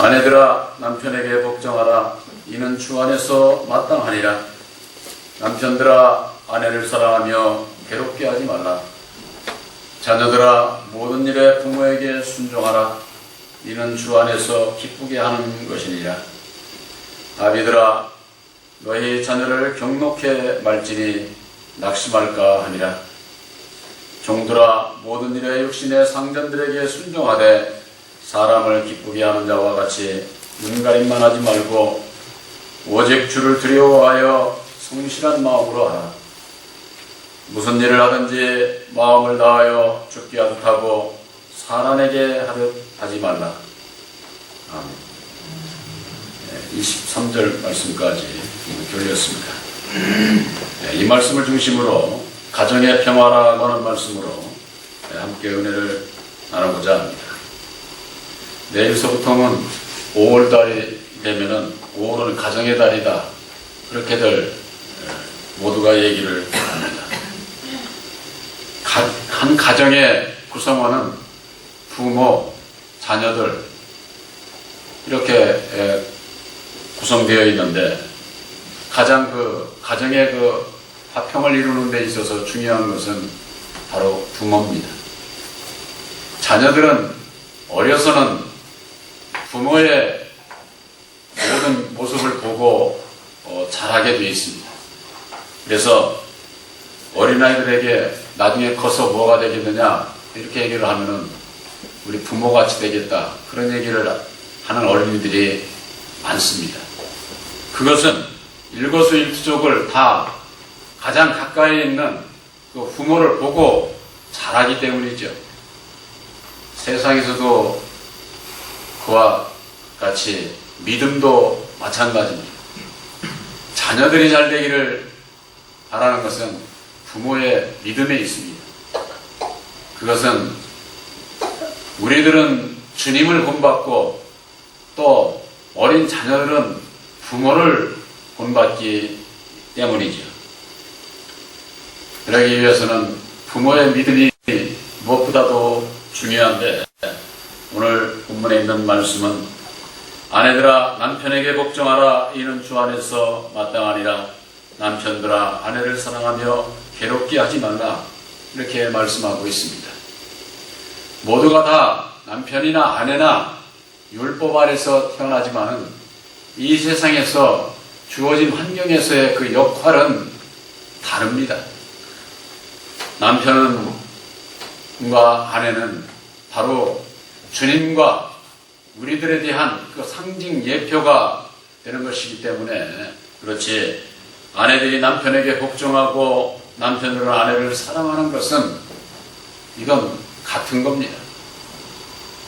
아내들아 남편에게 복종하라. 이는 주 안에서 마땅하니라. 남편들아 아내를 사랑하며 괴롭게 하지 말라. 자녀들아 모든 일에 부모에게 순종하라. 이는 주 안에서 기쁘게 하는 것이니라. 아비들아 너희 자녀를 경록해 말지니 낙심할까 하니라. 종들아 모든 일에 육신의 상전들에게 순종하되 사람을 기쁘게 하는 자와 같이 눈가림만 하지 말고 오직 주를 두려워하여 성실한 마음으로 하라. 무슨 일을 하든지 마음을 다하여 죽게 하듯 하고 사람에게 하듯 하지 말라. 아멘. 23절 말씀까지 교리였습니다. 이 말씀을 중심으로 가정의 평화라고 하는 말씀으로 함께 은혜를 나누고자 합니다. 내일서부터는 5월달이 되면은 5월은 가정의 달이다. 그렇게들 모두가 얘기를 합니다. 한 가정의 구성원은 부모, 자녀들 이렇게 구성되어 있는데 가장 가정의 화평을 이루는 데 있어서 중요한 것은 바로 부모입니다. 자녀들은 어려서는 부모의 모든 모습을 보고 자라게 되어 있습니다. 그래서 어린아이들에게 나중에 커서 뭐가 되겠느냐 이렇게 얘기를 하면은 우리 부모같이 되겠다 그런 얘기를 하는 어린이들이 많습니다. 그것은 일거수일투족을 다 가장 가까이 있는 그 부모를 보고 자라기 때문이죠. 세상에서도 그와 같이 믿음도 마찬가지입니다. 자녀들이 잘 되기를 바라는 것은 부모의 믿음에 있습니다. 그것은 우리들은 주님을 본받고 또 어린 자녀들은 부모를 본받기 때문이죠. 그러기 위해서는 부모의 믿음이 무엇보다도 중요한데 오늘 본문에 있는 말씀은 아내들아 남편에게 복종하라. 이는 주 안에서 마땅하니라. 남편들아 아내를 사랑하며 괴롭게 하지 말라. 이렇게 말씀하고 있습니다. 모두가 다 남편이나 아내나 율법 아래서 태어나지만은 이 세상에서 주어진 환경에서의 그 역할은 다릅니다. 남편과 아내는 바로 주님과 우리들에 대한 그 상징 예표가 되는 것이기 때문에 그렇지 아내들이 남편에게 복종하고 남편들은 아내를 사랑하는 것은 이건 같은 겁니다.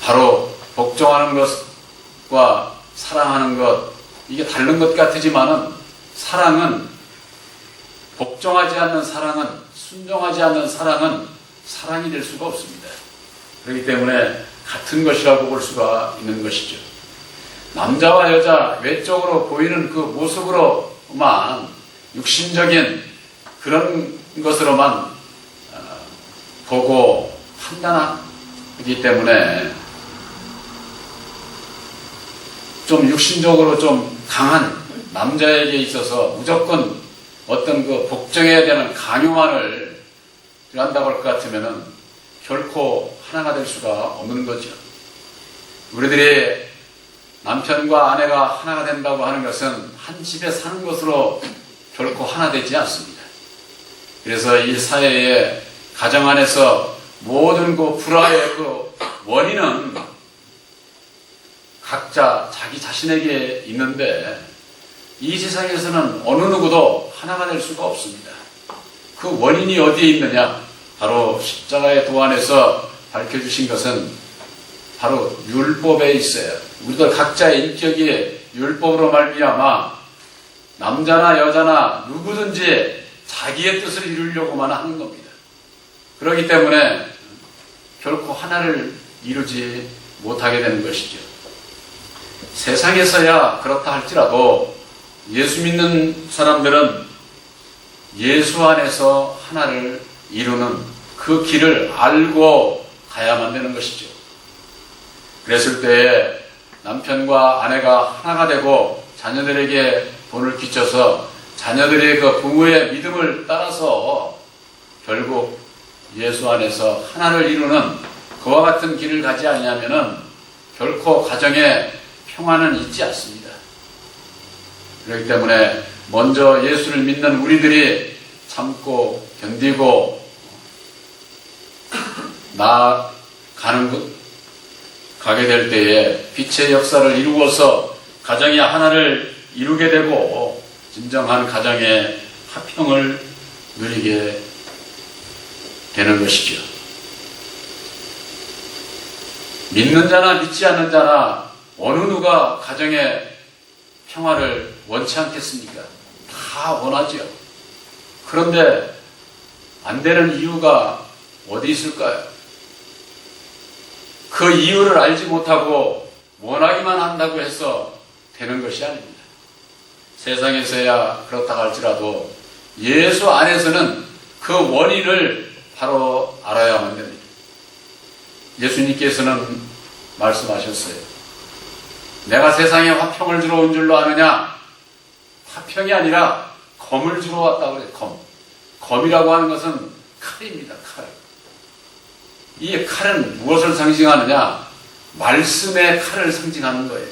바로 복종하는 것과 사랑하는 것 이게 다른 것 같지만은 사랑은 복종하지 않는 사랑은 순종하지 않는 사랑은 사랑이 될 수가 없습니다. 그렇기 때문에 같은 것이라고 볼 수가 있는 것이죠. 남자와 여자 외적으로 보이는 그 모습으로만 육신적인 그런 것으로만 보고 판단하기 때문에 좀 육신적으로 좀 강한 남자에게 있어서 무조건 어떤 그 복종해야 되는 강요만을 한다고 할 것 같으면은 결코 하나가 될 수가 없는 거죠. 우리들이 남편과 아내가 하나가 된다고 하는 것은 한 집에 사는 것으로 결코 하나 되지 않습니다. 그래서 이 사회의 가정 안에서 모든 그 불화의 그 원인은 각자 자기 자신에게 있는데 이 세상에서는 어느 누구도 하나가 될 수가 없습니다. 그 원인이 어디에 있느냐? 바로 십자가의 도안에서 밝혀주신 것은 바로 율법에 있어요. 우리들 각자의 인격이 율법으로 말미암아 남자나 여자나 누구든지 자기의 뜻을 이루려고만 하는 겁니다. 그렇기 때문에 결코 하나를 이루지 못하게 되는 것이죠. 세상에서야 그렇다 할지라도 예수 믿는 사람들은 예수 안에서 하나를 이루는 그 길을 알고 가야만 되는 것이죠. 그랬을 때에 남편과 아내가 하나가 되고 자녀들에게 본을 끼쳐서 자녀들의 그 부모의 믿음을 따라서 결국 예수 안에서 하나를 이루는 그와 같은 길을 가지 않냐면은 결코 가정에 평화는 있지 않습니다. 그렇기 때문에 먼저 예수를 믿는 우리들이 참고 견디고 가게 될 때에 빛의 역사를 이루어서 가정이 하나를 이루게 되고 진정한 가정의 화평을 누리게 되는 것이죠. 믿는 자나 믿지 않는 자나 어느 누가 가정의 평화를 원치 않겠습니까? 다 원하죠. 그런데 안 되는 이유가 어디 있을까요? 그 이유를 알지 못하고 원하기만 한다고 해서 되는 것이 아닙니다. 세상에서야 그렇다 할지라도 예수 안에서는 그 원인을 바로 알아야만 됩니다. 예수님께서는 말씀하셨어요. 내가 세상에 화평을 주러 온 줄로 아느냐? 화평이 아니라 검을 주러 왔다고 그래요. 검이라고 하는 것은 칼입니다. 칼. 이 칼은 무엇을 상징하느냐? 말씀의 칼을 상징하는 거예요.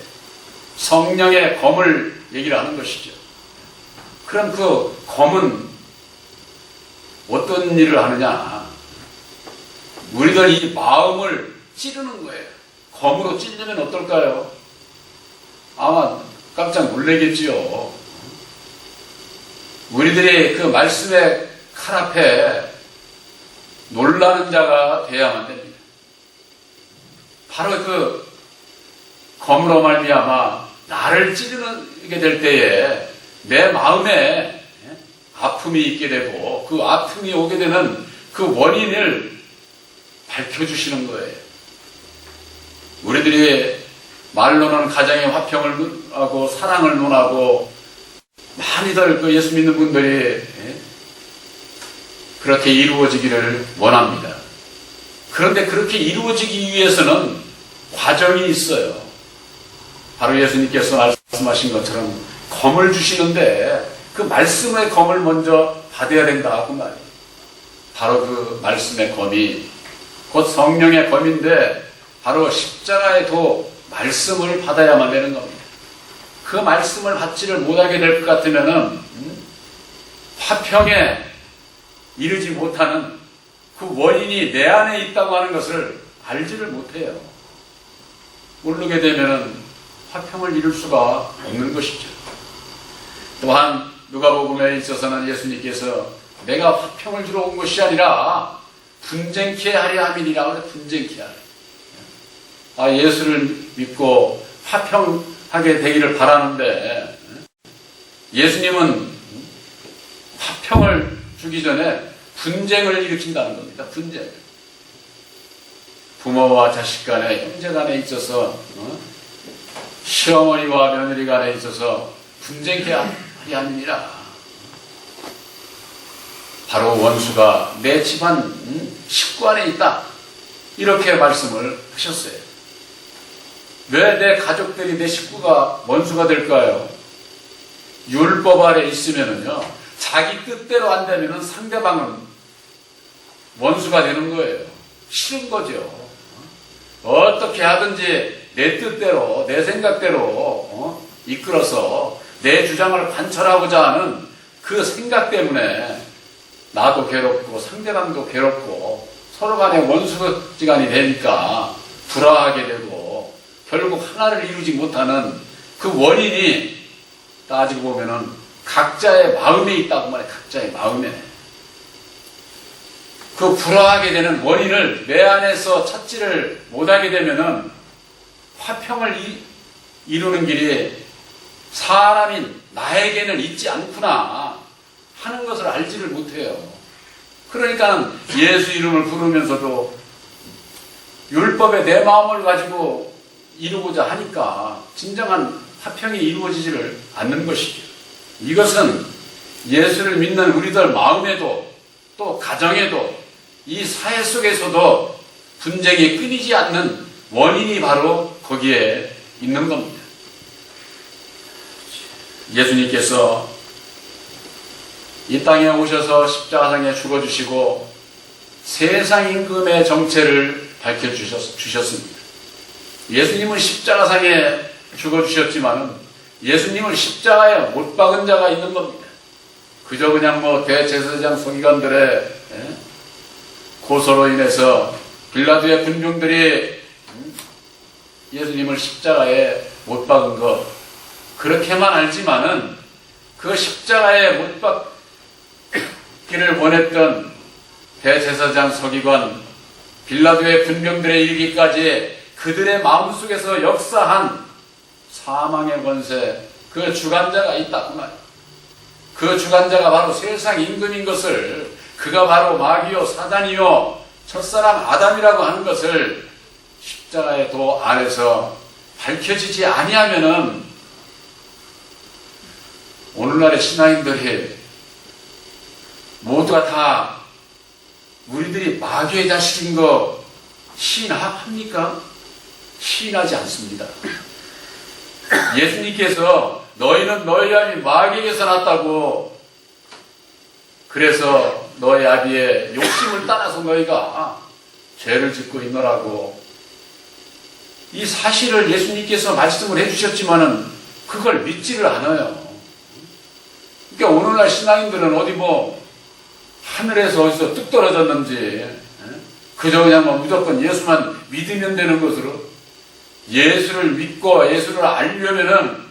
성령의 검을 얘기를 하는 것이죠. 그럼 그 검은 어떤 일을 하느냐? 우리들 이 마음을 찌르는 거예요. 검으로 찌르면 어떨까요? 아마 깜짝 놀라겠지요. 우리들이 그 말씀의 칼 앞에 놀라는 자가 되어야만 됩니다. 바로 그 검으로 말미암아 나를 찌르게 될 때에 내 마음에 아픔이 있게 되고 그 아픔이 오게 되는 그 원인을 밝혀주시는 거예요. 우리들이 말로는 가정의 화평을 하고 사랑을 논하고 많이들 그 예수 믿는 분들이 그렇게 이루어지기를 원합니다. 그런데 그렇게 이루어지기 위해서는 과정이 있어요. 바로 예수님께서 말씀하신 것처럼 검을 주시는데 그 말씀의 검을 먼저 받아야 된다 그 말이에요. 바로 그 말씀의 검이 곧 성령의 검인데 바로 십자가의 도 말씀을 받아야만 되는 겁니다. 그 말씀을 받지를 못하게 될 것 같으면은 화평에 이르지 못하는 그 원인이 내 안에 있다고 하는 것을 알지를 못해요. 모르게 되면은 화평을 이룰 수가 없는 것이죠. 또한 누가복음에 있어서는 예수님께서 내가 화평을 주러 온 것이 아니라 분쟁케 하려 함이니라 그래. 분쟁케 하려. 예수를 믿고 화평하게 되기를 바라는데 예수님은 화평을 주기 전에 분쟁을 일으킨다는 겁니다. 분쟁. 부모와 자식 간에, 형제 간에 있어서 시어머니와 며느리 간에 있어서 분쟁케 하리 함이니라. 바로 원수가 내 집안 식구 안에 있다. 이렇게 말씀을 하셨어요. 왜 내 가족들이 내 식구가 원수가 될까요? 율법 아래 있으면은요, 자기 뜻대로 안 되면은 상대방은 원수가 되는 거예요. 싫은 거죠. 어떻게 하든지 내 뜻대로, 내 생각대로 이끌어서 내 주장을 관철하고자 하는 그 생각 때문에 나도 괴롭고 상대방도 괴롭고 서로 간에 원수지간이 되니까 불화하게 되고 결국 하나를 이루지 못하는 그 원인이 따지고 보면은 각자의 마음에 있다고 말해. 각자의 마음에. 그 불화하게 되는 원인을 내 안에서 찾지를 못하게 되면은 화평을 이루는 길이 사람인 나에게는 있지 않구나 하는 것을 알지를 못해요. 그러니까 예수 이름을 부르면서도 율법에 내 마음을 가지고 이루고자 하니까 진정한 화평이 이루어지지를 않는 것이죠. 이것은 예수를 믿는 우리들 마음에도 또 가정에도 이 사회 속에서도 분쟁이 끊이지 않는 원인이 바로 거기에 있는 겁니다. 예수님께서 이 땅에 오셔서 십자가상에 죽어주시고 세상 임금의 정체를 밝혀주셨습니다. 예수님은 십자가상에 죽어주셨지만은 예수님을 십자가에 못 박은 자가 있는 겁니다. 그저 그냥 대제사장 서기관들의 고소로 인해서 빌라도의 군중들이 예수님을 십자가에 못 박은 것, 그렇게만 알지만은 그 십자가에 못 박기를 원했던 대제사장 서기관 빌라도의 군병들의 일기까지 그들의 마음속에서 역사한 사망의 권세, 그 주관자가 있다 그 말이에요. 그 주관자가 바로 세상 임금인 것을, 그가 바로 마귀요 사단이요 첫사람 아담이라고 하는 것을 십자가의 도 안에서 밝혀지지 아니하면은 오늘날의 신앙인들이 모두가 다 우리들이 마귀의 자식인 거 시인합니까? 시인하지 않습니다. 예수님께서 너희는 너희 아비 마귀에게서 났다고, 그래서 너희 아비의 욕심을 따라서 너희가 죄를 짓고 있노라고, 이 사실을 예수님께서 말씀을 해주셨지만은 그걸 믿지를 않아요. 그러니까 오늘날 신앙인들은 어디 하늘에서 어디서 뚝 떨어졌는지 그저 그냥 무조건 예수만 믿으면 되는 것으로, 예수를 믿고 예수를 알려면은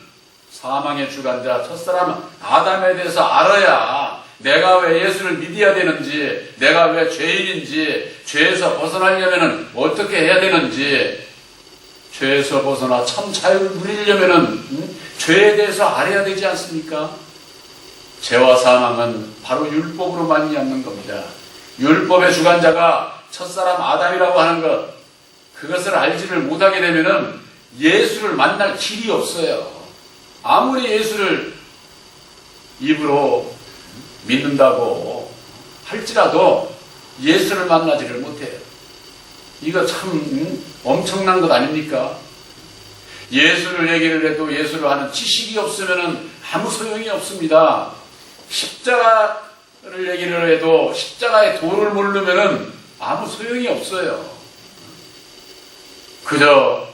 사망의 주관자 첫사람 아담에 대해서 알아야 내가 왜 예수를 믿어야 되는지, 내가 왜 죄인인지, 죄에서 벗어나려면은 어떻게 해야 되는지, 죄에서 벗어나 참 자유를 누리려면은 죄에 대해서 알아야 되지 않습니까? 죄와 사망은 바로 율법으로 말미암는 겁니다. 율법의 주관자가 첫사람 아담이라고 하는 것, 그것을 알지를 못하게 되면은 예수를 만날 길이 없어요. 아무리 예수를 입으로 믿는다고 할지라도 예수를 만나지를 못해요. 이거 참 엄청난 것 아닙니까? 예수를 얘기를 해도 예수를 하는 지식이 없으면은 아무 소용이 없습니다. 십자가를 얘기를 해도 십자가의 도를 모르면은 아무 소용이 없어요. 그저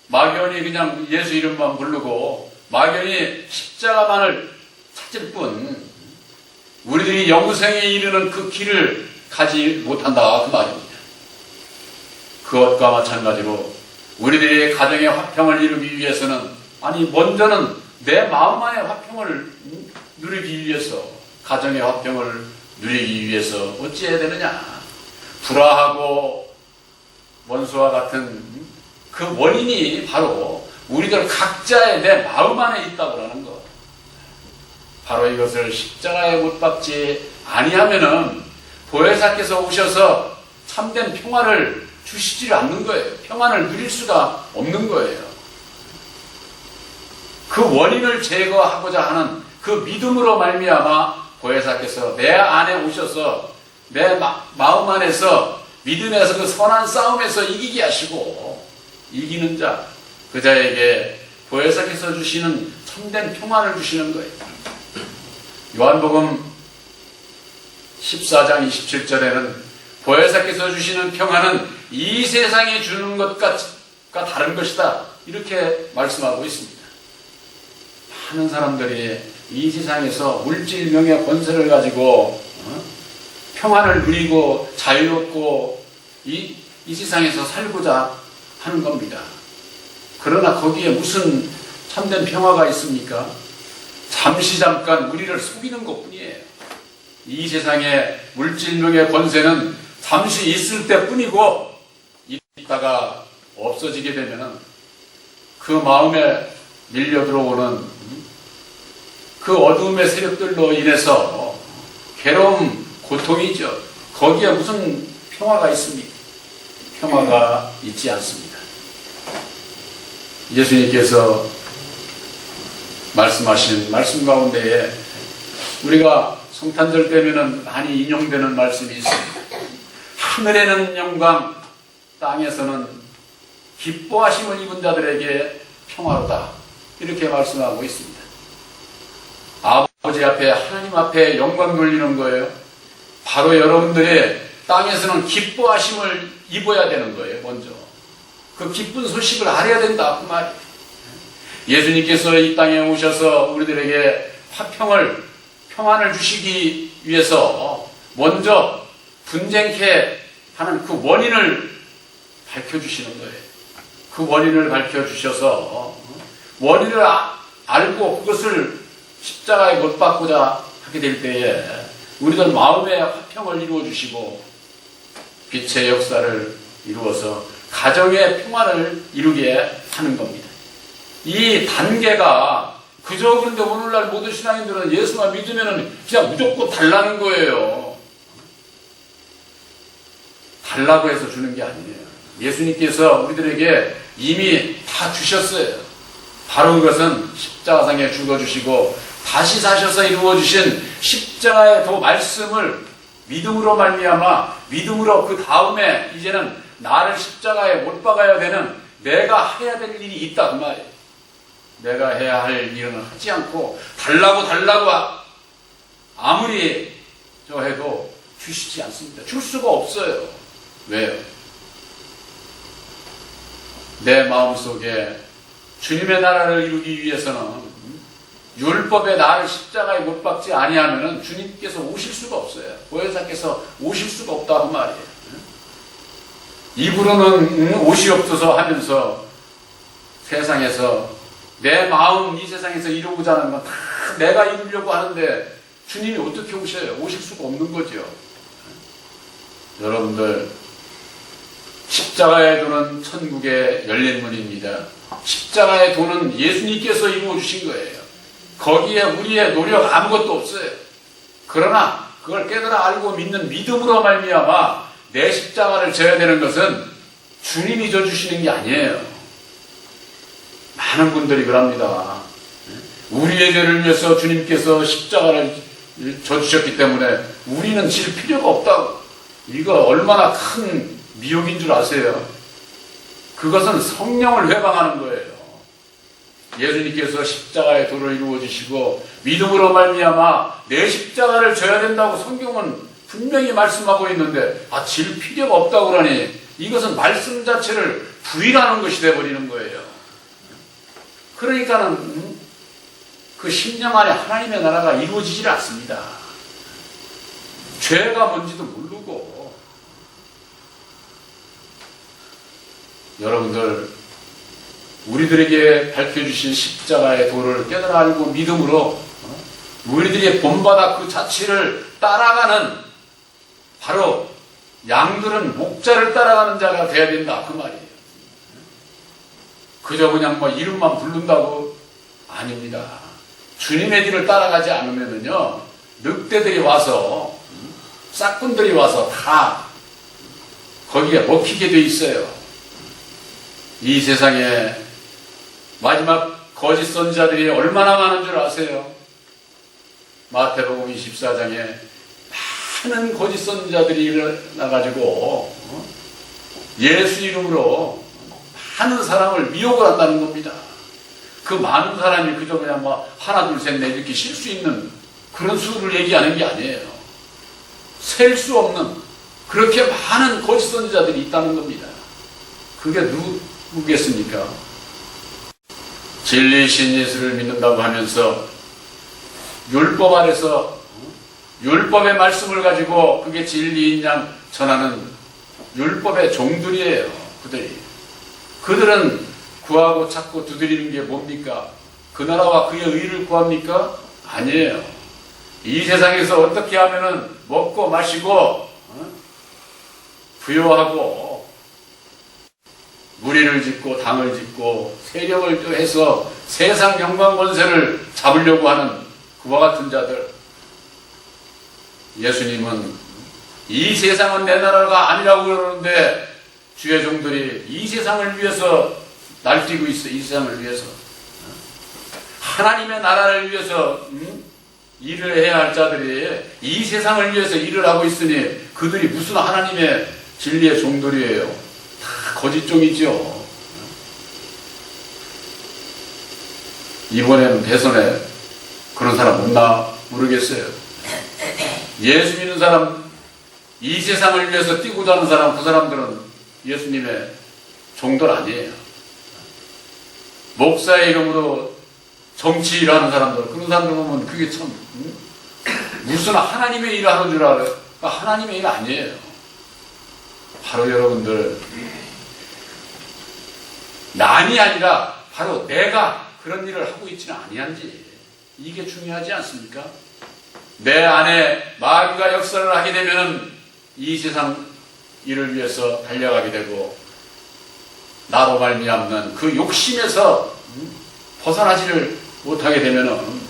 막연히 그냥 예수 이름만 부르고 막연히 십자가만을 찾을 뿐 우리들이 영생에 이르는 그 길을 가지 못한다 그 말입니다. 그것과 마찬가지로 우리들의 가정의 화평을 이루기 위해서는, 아니 먼저는 내 마음 안의 화평을 누리기 위해서, 가정의 화평을 누리기 위해서 어찌해야 되느냐. 불화하고 원수와 같은 그 원인이 바로 우리들 각자의 내 마음 안에 있다고 하는 것. 바로 이것을 십자가에 못 박지 아니하면은 보혜사께서 오셔서 참된 평화를 주시지 않는 거예요. 평안을 누릴 수가 없는 거예요. 그 원인을 제거하고자 하는 그 믿음으로 말미암아 보혜사께서 내 안에 오셔서 내 마음 안에서 믿음에서 그 선한 싸움에서 이기게 하시고, 이기는 자, 그 자에게 보혜사께서 주시는 참된 평안을 주시는 거예요. 요한복음 14장 27절에는 보혜사께서 주시는 평안은 이 세상이 주는 것과 다른 것이다, 이렇게 말씀하고 있습니다. 많은 사람들이 이 세상에서 물질, 명예, 권세를 가지고 평안을 누리고 자유롭고 이 세상에서 살고자 하는 겁니다. 그러나 거기에 무슨 참된 평화가 있습니까? 잠시 잠깐 우리를 속이는 것뿐이에요. 이 세상의 물질, 명예, 권세는 잠시 있을 때뿐이고 있다가 없어지게 되면 그 마음에 밀려 들어오는 그 어두움의 세력들로 인해서 괴로움, 고통이죠. 거기에 무슨 평화가 있습니까? 평화가 있지 않습니다. 예수님께서 말씀하신 말씀 가운데에 우리가 성탄절 때면은 많이 인용되는 말씀이 있습니다. 하늘에는 영광, 땅에서는 기뻐하심을 입은 자들에게 평화로다. 이렇게 말씀하고 있습니다. 아버지 앞에, 하나님 앞에 영광 돌리는 거예요. 바로 여러분들의 땅에서는 기뻐하심을 입어야 되는 거예요. 먼저 그 기쁜 소식을 알아야 된다 그 말이에요. 예수님께서 이 땅에 오셔서 우리들에게 평안을 주시기 위해서 먼저 분쟁케 하는 그 원인을 밝혀주시는 거예요. 그 원인을 밝혀주셔서 원인을 알고 그것을 십자가에 못 박고자 하게 될 때에 우리들 마음의 화평을 이루어 주시고 빛의 역사를 이루어서 가정의 평화를 이루게 하는 겁니다. 이 단계가 그저 그런데 오늘날 모든 신앙인들은 예수만 믿으면 그냥 무조건 달라는 거예요. 달라고 해서 주는 게 아니에요. 예수님께서 우리들에게 이미 다 주셨어요. 바로 그것은 십자가상에 죽어주시고 다시 사셔서 이루어주신 십자가의 그 말씀을 믿음으로 말미암아 믿음으로 그 다음에 이제는 나를 십자가에 못 박아야 되는 내가 해야 될 일이 있다 그 말이에요. 내가 해야 할 일은 하지 않고 달라고 아무리 해도 주시지 않습니다. 줄 수가 없어요. 왜요? 내 마음속에 주님의 나라를 이루기 위해서는 율법의 나를 십자가에 못 박지 아니하면 주님께서 오실 수가 없어요. 보혜사께서 오실 수가 없다 그 말이에요. 입으로는 옷이 없어서 하면서 세상에서 내 마음 이 세상에서 이루고자 하는 건 다 내가 이루려고 하는데 주님이 어떻게 오셔요? 오실 수가 없는 거죠. 여러분들 십자가의 도는 천국의 열린 문입니다. 십자가의 도는 예수님께서 이루어 주신 거예요. 거기에 우리의 노력 아무것도 없어요. 그러나 그걸 깨달아 알고 믿는 믿음으로 말미암아 내 십자가를 져야 되는 것은 주님이 져주시는 게 아니에요. 많은 분들이 그럽니다. 우리의 죄를 위해서 주님께서 십자가를 져주셨기 때문에 우리는 질 필요가 없다고. 이거 얼마나 큰 미혹인 줄 아세요? 그것은 성령을 회방하는 거예요. 예수님께서 십자가의 도를 이루어 주시고 믿음으로 말미암아 내 십자가를 져야 된다고 성경은 분명히 말씀하고 있는데 질 필요가 없다고 그러니 이것은 말씀 자체를 부인하는 것이 되어버리는 거예요. 그러니까는 그 심령 안에 하나님의 나라가 이루어지질 않습니다. 죄가 뭔지도 모르고. 여러분들 우리들에게 밝혀주신 십자가의 도를 깨달아 알고 믿음으로 우리들이 본받아 그 자체를 따라가는 바로 양들은 목자를 따라가는 자가 되어야 된다 그 말이에요. 그저 그냥 이름만 부른다고 아닙니다. 주님의 길을 따라가지 않으면요 늑대들이 와서 싹군들이 와서 다 거기에 먹히게 돼 있어요. 이 세상에 마지막 거짓 선지자들이 얼마나 많은 줄 아세요? 마태복음 24장에 많은 거짓 선지자들이 일어나가지고 예수 이름으로 많은 사람을 미혹을 한다는 겁니다. 그 많은 사람이 그저 그냥 하나 둘 셋 넷 이렇게 쉴 수 있는 그런 수를 얘기하는 게 아니에요. 셀 수 없는 그렇게 많은 거짓 선지자들이 있다는 겁니다. 그게 누구겠습니까? 진리신 예수를 믿는다고 하면서 율법 아래서 율법의 말씀을 가지고 그게 진리인 양 전하는 율법의 종들이에요. 그들은 구하고 찾고 두드리는 게 뭡니까? 그 나라와 그의 의를 구합니까? 아니에요. 이 세상에서 어떻게 하면은 먹고 마시고 부요하고 무리를 짓고 당을 짓고 세력을 해서 세상 영광 권세를 잡으려고 하는 그와 같은 자들. 예수님은 이 세상은 내 나라가 아니라고 그러는데 주의 종들이 이 세상을 위해서 날뛰고 있어. 이 세상을 위해서 하나님의 나라를 위해서 일을 해야 할 자들이 이 세상을 위해서 일을 하고 있으니 그들이 무슨 하나님의 진리의 종들이에요. 다 거짓종이죠. 이번에는 대선에 그런 사람 없나 모르겠어요. 예수 믿는 사람, 이 세상을 위해서 뛰고자 하는 사람, 그 사람들은 예수님의 종들 아니에요. 목사의 이름으로 정치 일하는 사람들, 그런 사람들 보면 그게 참 무슨 하나님의 일을 하는 줄 알아요. 하나님의 일 아니에요. 바로 여러분들, 남이 아니라 바로 내가 그런 일을 하고 있지는 아니한지, 이게 중요하지 않습니까? 내 안에 마귀가 역사를 하게 되면은 이 세상 일을 위해서 달려가게 되고, 나로 말미암는 그 욕심에서 벗어나지를 못하게 되면은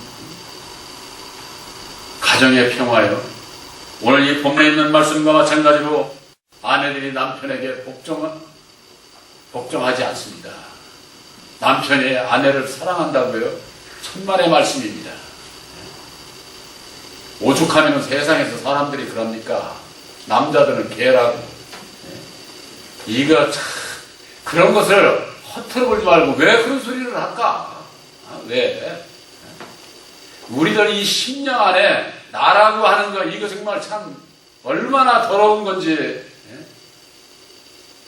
가정의 평화요, 오늘 이 본문에 있는 말씀과 마찬가지로 아내들이 남편에게 복종하지 않습니다. 남편이 아내를 사랑한다고요? 천만의 말씀입니다. 오죽하면 세상에서 사람들이 그럽니까? 남자들은 개라고. 이거 참, 그런 것을 허투루 벌지 말고 왜 그런 소리를 할까? 왜? 우리들 이 10년 안에 나라고 하는 거, 이거 정말 참 얼마나 더러운 건지.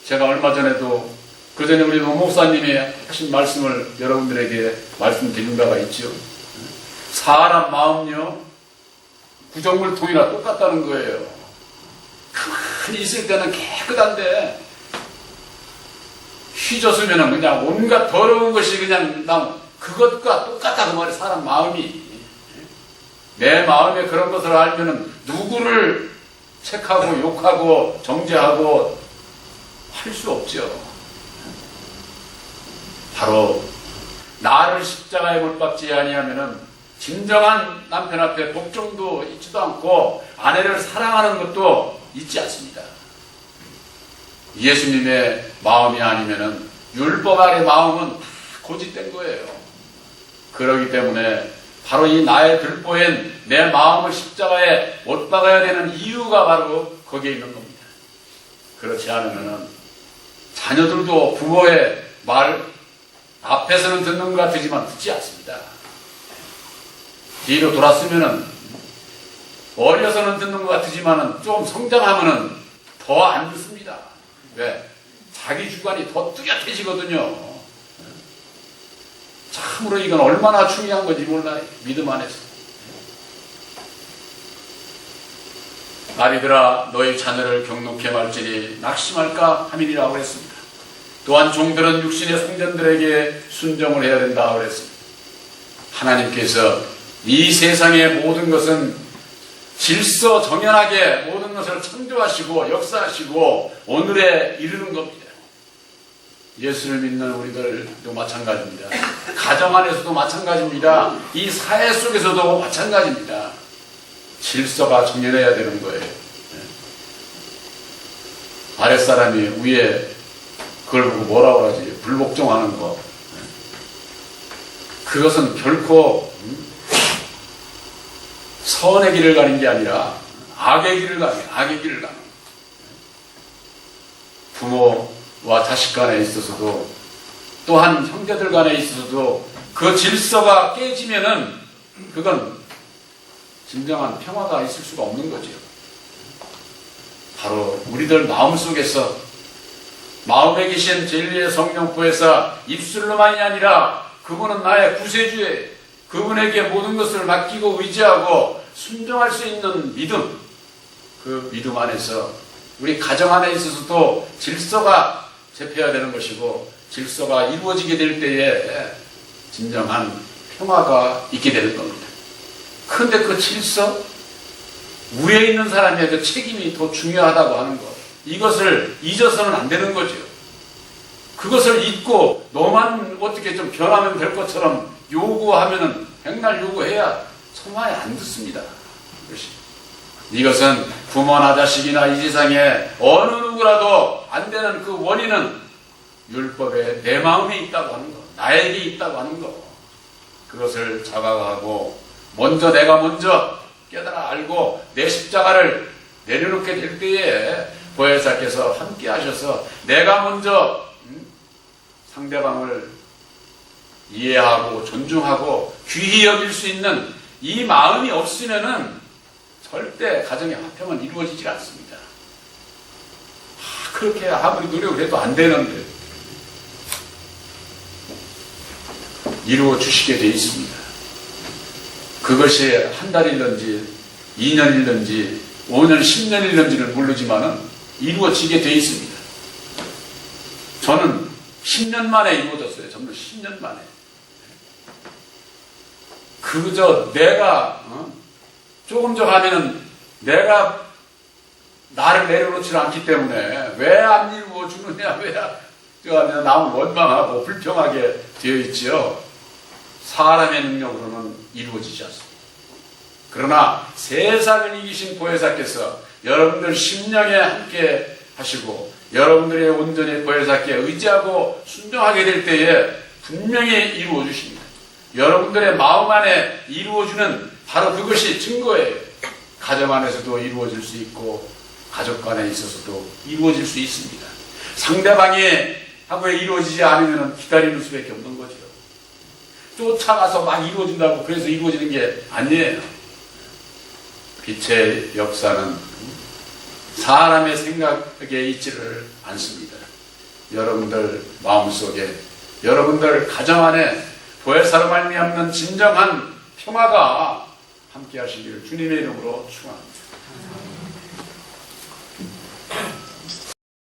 제가 얼마 전에도, 그 전에 우리 노 목사님이 하신 말씀을 여러분들에게 말씀드린 바가 있죠. 사람 마음요, 구정물통이나 똑같다는 거예요. 가만히 있을 때는 깨끗한데 휘졌으면 그냥 온갖 더러운 것이 그냥 그것과 똑같다 그 말이에요. 사람 마음이. 내 마음에 그런 것을 알면은 누구를 책하고 욕하고 정죄하고 할 수 없죠. 바로 나를 십자가에 못 박지 아니하면은 진정한 남편 앞에 복종도 있지도 않고 아내를 사랑하는 것도 있지 않습니다. 예수님의 마음이 아니면은 율법 아래 마음은 다 고집된 거예요. 그렇기 때문에 바로 이 나의 들보엔 내 마음을 십자가에 못 박아야 되는 이유가 바로 거기에 있는 겁니다. 그렇지 않으면은 자녀들도 부모의 말 앞에서는 듣는 것 같지만 듣지 않습니다. 뒤로 돌았으면은 어려서는 듣는 것 같지만은 좀 성장하면은 더 안 듣습니다. 왜? 자기 주관이 더 뚜렷해지거든요. 참으로 이건 얼마나 중요한 건지 몰라요. 믿음 안에서. 아리들아, 너희 자녀를 경록해 말지니 낙심할까 함이니라고 했습니다. 또한 종들은 육신의 성전들에게 순종을 해야 된다고 했습니다. 하나님께서 이 세상의 모든 것은 질서 정연하게 모든 것을 창조하시고 역사하시고 오늘에 이르는 겁니다. 예수를 믿는 우리들도 마찬가지입니다. 가정 안에서도 마찬가지입니다. 이 사회 속에서도 마찬가지입니다. 질서가 정연해야 되는 거예요. 아랫사람이 위에 그걸 보고 뭐라고 하지? 불복종하는 거. 그것은 결코 선의 길을 가는 게 아니라 악의 길을 가는 거예요. 악의 길을 가는 거예요. 부모와 자식 간에 있어서도 또한 형제들 간에 있어서도 그 질서가 깨지면은 그건 진정한 평화가 있을 수가 없는 거죠. 바로 우리들 마음속에서 마음에 계신 진리의 성령 보혜사 입술로만이 아니라 그분은 나의 구세주예요. 그분에게 모든 것을 맡기고 의지하고 순종할 수 있는 믿음, 그 믿음 안에서 우리 가정 안에 있어서도 질서가 잡혀야 되는 것이고 질서가 이루어지게 될 때에 진정한 평화가 있게 되는 겁니다. 그런데 그 질서, 위에 있는 사람의 그 책임이 더 중요하다고 하는 것, 이것을 잊어서는 안 되는 거죠. 그것을 잊고 너만 어떻게 좀 변하면 될 것처럼 요구하면은 백날 요구해야 청하에 안 듣습니다. 이것은 부모나 자식이나 이 세상에 어느 누구라도 안 되는 그 원인은 율법에 내 마음에 있다고 하는 것, 나에게 있다고 하는 것, 그것을 자각하고 내가 먼저 깨달아 알고 내 십자가를 내려놓게 될 때에 보혜사께서 함께 하셔서 내가 먼저 상대방을 이해하고 존중하고 귀히 여길 수 있는 이 마음이 없으면은 절대 가정의 화평은 이루어지지 않습니다. 그렇게 아무리 노력을 해도 안 되는데 이루어 주시게 돼 있습니다. 그것이 한 달일런지 2년일런지 5년, 10년일런지는 모르지만은 이루어지게 돼 있습니다. 저는 10년 만에 이루어졌어요. 정말 10년 만에. 그저 내가 조금 더 하면은 내가 나를 내려놓지 않기 때문에 왜 안 이루어주느냐, 왜 나는 원망하고 불평하게 되어 있지요. 사람의 능력으로는 이루어지지 않습니다. 그러나 세상을 이기신 보혜사께서 여러분들 심령에 함께 하시고 여러분들의 온전히 보혜사께 의지하고 순종하게 될 때에 분명히 이루어 주십니다. 여러분들의 마음 안에 이루어주는 바로 그것이 증거예요. 가정 안에서도 이루어질 수 있고 가족 간에 있어서도 이루어질 수 있습니다. 상대방이 하고 이루어지지 않으면 기다리는 수밖에 없는 거죠. 쫓아가서 막 이루어진다고 그래서 이루어지는 게 아니에요. 빛의 역사는 사람의 생각에 있지를 않습니다. 여러분들 마음속에 여러분들 가정 안에 보혜사로 말미암는 진정한 평화가 함께 하시기를 주님의 이름으로 축원합니다.